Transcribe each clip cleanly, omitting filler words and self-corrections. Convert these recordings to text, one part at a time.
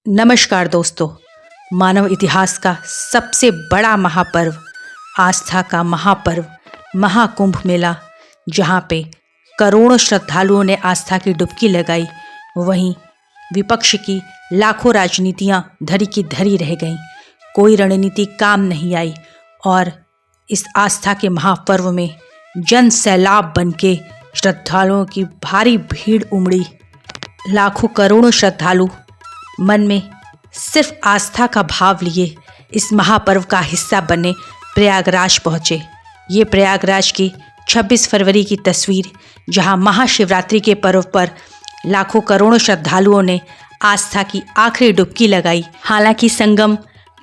नमस्कार दोस्तों। मानव इतिहास का सबसे बड़ा महापर्व, आस्था का महापर्व महाकुंभ मेला, जहाँ पे करोड़ों श्रद्धालुओं ने आस्था की डुबकी लगाई, वहीं विपक्ष की लाखों राजनीतियाँ धरी की धरी रह गईं। कोई रणनीति काम नहीं आई और इस आस्था के महापर्व में जन सैलाब बन के श्रद्धालुओं की भारी भीड़ उमड़ी। लाखों करोड़ों श्रद्धालु मन में सिर्फ आस्था का भाव लिए इस महापर्व का हिस्सा बने प्रयागराज पहुँचे। ये प्रयागराज की 26 फरवरी की तस्वीर, जहां महाशिवरात्रि के पर्व पर लाखों करोड़ों श्रद्धालुओं ने आस्था की आखिरी डुबकी लगाई। हालांकि संगम,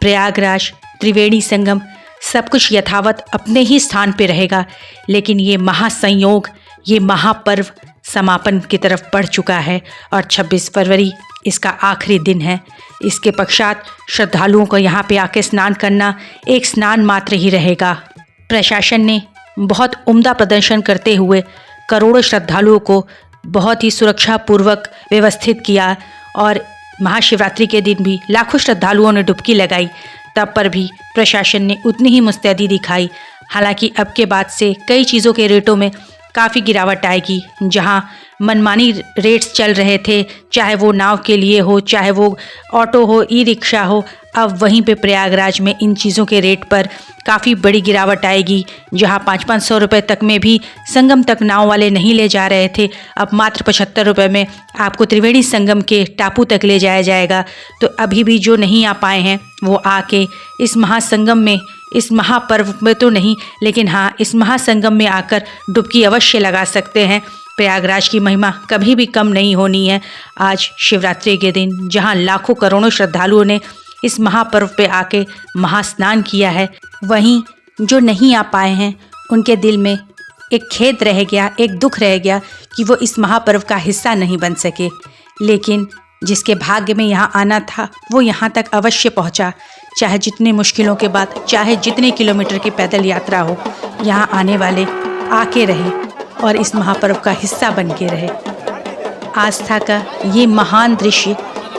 प्रयागराज, त्रिवेणी संगम सब कुछ यथावत अपने ही स्थान पे रहेगा, लेकिन ये महासंयोग, ये महापर्व समापन की तरफ बढ़ चुका है और 26 फरवरी इसका आखिरी दिन है। इसके पश्चात श्रद्धालुओं को यहाँ पे आके स्नान करना एक स्नान मात्र ही रहेगा। प्रशासन ने बहुत उम्दा प्रदर्शन करते हुए करोड़ों श्रद्धालुओं को बहुत ही सुरक्षापूर्वक व्यवस्थित किया और महाशिवरात्रि के दिन भी लाखों श्रद्धालुओं ने डुबकी लगाई, तब पर भी प्रशासन ने उतनी ही मुस्तैदी दिखाई। हालांकि अब के बाद से कई चीज़ों के रेटों में काफ़ी गिरावट आएगी। जहां मनमानी रेट्स चल रहे थे, चाहे वो नाव के लिए हो, चाहे वो ऑटो हो, ई रिक्शा हो, अब वहीं पे प्रयागराज में इन चीज़ों के रेट पर काफ़ी बड़ी गिरावट आएगी। जहां 500-500 रुपये तक में भी संगम तक नाव वाले नहीं ले जा रहे थे, अब मात्र 75 रुपये में आपको त्रिवेणी संगम के टापू तक ले जाया जाएगा। तो अभी भी जो नहीं आ पाए हैं वो आके इस महासंगम में, इस महापर्व में तो नहीं, लेकिन हाँ, इस महासंगम में आकर डुबकी अवश्य लगा सकते हैं। प्रयागराज की महिमा कभी भी कम नहीं होनी है। आज शिवरात्रि के दिन जहां लाखों करोड़ों श्रद्धालुओं ने इस महापर्व पे आके महास्नान किया है, वहीं जो नहीं आ पाए हैं उनके दिल में एक खेद रह गया, एक दुख रह गया कि वो इस महापर्व का हिस्सा नहीं बन सके। लेकिन जिसके भाग्य में यहाँ आना था वो यहाँ तक अवश्य पहुँचा। चाहे जितने मुश्किलों के बाद, चाहे जितने किलोमीटर की पैदल यात्रा हो, यहाँ आने वाले आके रहे और इस महापर्व का हिस्सा बन के रहे। आस्था का ये महान दृश्य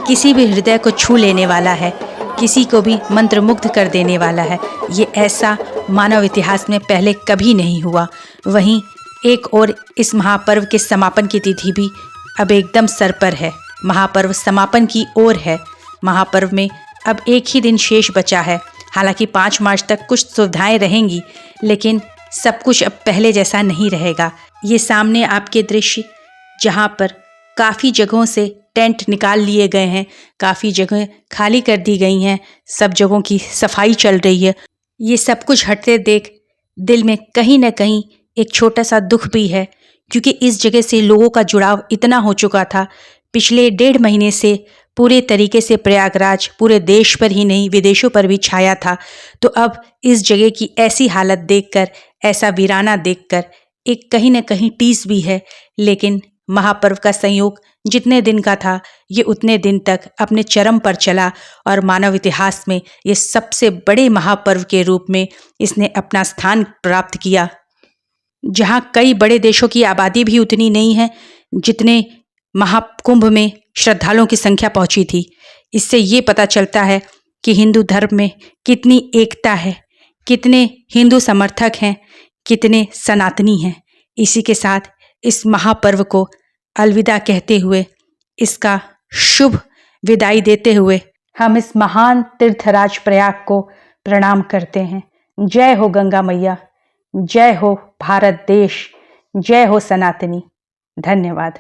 किसी भी हृदय को छू लेने वाला है, किसी को भी मंत्रमुग्ध कर देने वाला है। ये ऐसा मानव इतिहास में पहले कभी नहीं हुआ। वहीं एक और इस महापर्व के समापन की तिथि भी अब एकदम सर पर है। महापर्व समापन की ओर है। महापर्व में अब एक ही दिन शेष बचा है। हालांकि 5 मार्च तक कुछ सुविधाएं रहेंगी, लेकिन सब कुछ अब पहले जैसा नहीं रहेगा। ये सामने आपके दृश्य, जहां पर काफ़ी जगहों से टेंट निकाल लिए गए हैं, काफ़ी जगह खाली कर दी गई हैं, सब जगहों की सफाई चल रही है। ये सब कुछ हटते देख दिल में कहीं ना कहीं एक छोटा सा दुख भी है, क्योंकि इस जगह से लोगों का जुड़ाव इतना हो चुका था। पिछले 1.5 महीने से पूरे तरीके से प्रयागराज पूरे देश पर ही नहीं, विदेशों पर भी छाया था। तो अब इस जगह की ऐसी हालत देखकर, ऐसा वीराना देखकर एक कहीं ना कहीं टीस भी है। लेकिन महापर्व का संयोग जितने दिन का था, ये उतने दिन तक अपने चरम पर चला और मानव इतिहास में ये सबसे बड़े महापर्व के रूप में इसने अपना स्थान प्राप्त किया। जहाँ कई बड़े देशों की आबादी भी उतनी नहीं है जितने महाकुंभ में श्रद्धालुओं की संख्या पहुंची थी। इससे ये पता चलता है कि हिंदू धर्म में कितनी एकता है, कितने हिंदू समर्थक हैं, कितने सनातनी हैं। इसी के साथ इस महापर्व को अलविदा कहते हुए, इसका शुभ विदाई देते हुए हम इस महान तीर्थराज प्रयाग को प्रणाम करते हैं। जय हो गंगा मैया, जय हो भारत देश, जय हो सनातनी। धन्यवाद।